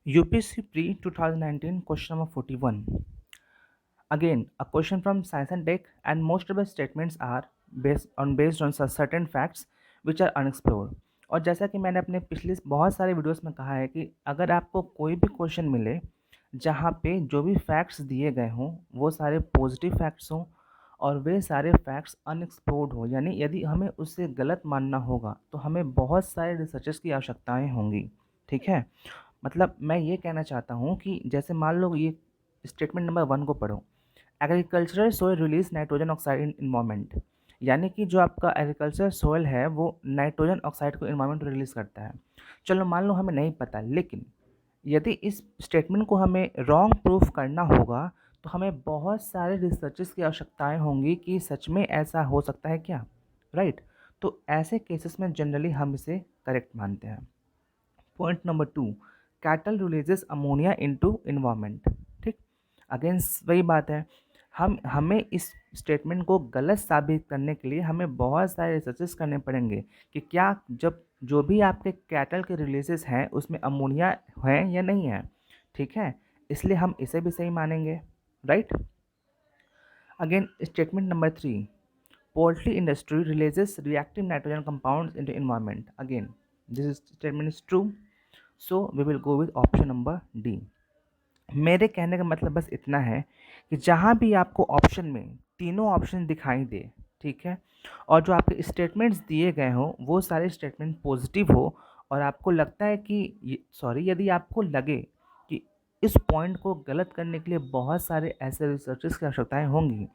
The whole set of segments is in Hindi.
UPSC Pre 2019 question number 41. Again, a question from Science and Tech, and most of the statements are based on certain facts which are unexplored. और जैसा कि मैंने अपने पिछले बहुत सारे वीडियोस में कहा है कि अगर आपको कोई भी क्वेश्चन मिले जहाँ पे जो भी फैक्ट्स दिए गए हों वो सारे पॉजिटिव फैक्ट्स हों और वे सारे फैक्ट्स अनएक्सप्लोर्ड हो, यानी यदि हमें उससे गलत मानना होगा तो हमें बहुत सारे रिसर्चेस की आवश्यकताएं होंगी। ठीक है, मतलब मैं ये कहना चाहता हूँ कि जैसे मान लो ये स्टेटमेंट नंबर 1 को पढ़ो। Agricultural soil release nitrogen oxide in environment, यानी कि जो आपका एग्रीकल्चर सोयल है वो नाइट्रोजन ऑक्साइड को इन्वायरमेंट में रिलीज करता है। चलो मान लो हमें नहीं पता, लेकिन यदि इस स्टेटमेंट को हमें रॉन्ग प्रूफ करना होगा तो हमें बहुत सारे रिसर्चेस की आवश्यकताएं होंगी कि सच में ऐसा हो सकता है क्या, राइट। तो ऐसे केसेस में जनरली हम इसे करेक्ट मानते हैं। Point number 2, cattle releases ammonia into environment. ठीक, अगेन वही बात है, हमें इस स्टेटमेंट को गलत साबित करने के लिए हमें बहुत सारे रिसर्चेस करने पड़ेंगे कि क्या जब जो भी आपके कैटल के रिलीजेस हैं उसमें अमोनिया है या नहीं है। ठीक है, इसलिए हम इसे भी सही मानेंगे, right. Again statement number 3, poultry industry releases reactive nitrogen compounds into environment. Again, this statement is true, so we will go with option number D. मेरे कहने का मतलब बस इतना है कि जहाँ भी आपको ऑप्शन में तीनों ऑप्शन दिखाई दे, ठीक है, और जो आपके स्टेटमेंट्स दिए गए हों वो सारे स्टेटमेंट पॉजिटिव हो और आपको लगता है कि यदि आपको लगे कि इस पॉइंट को गलत करने के लिए बहुत सारे ऐसे रिसर्चेस की आवश्यकताएं होंगी,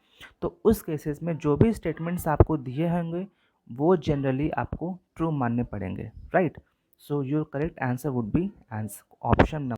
तो उस केसेस में जो भी स्टेटमेंट्स आपको दिए होंगे वो जनरली आपको ट्रू मानने पड़ेंगे, right. So your correct answer would be option number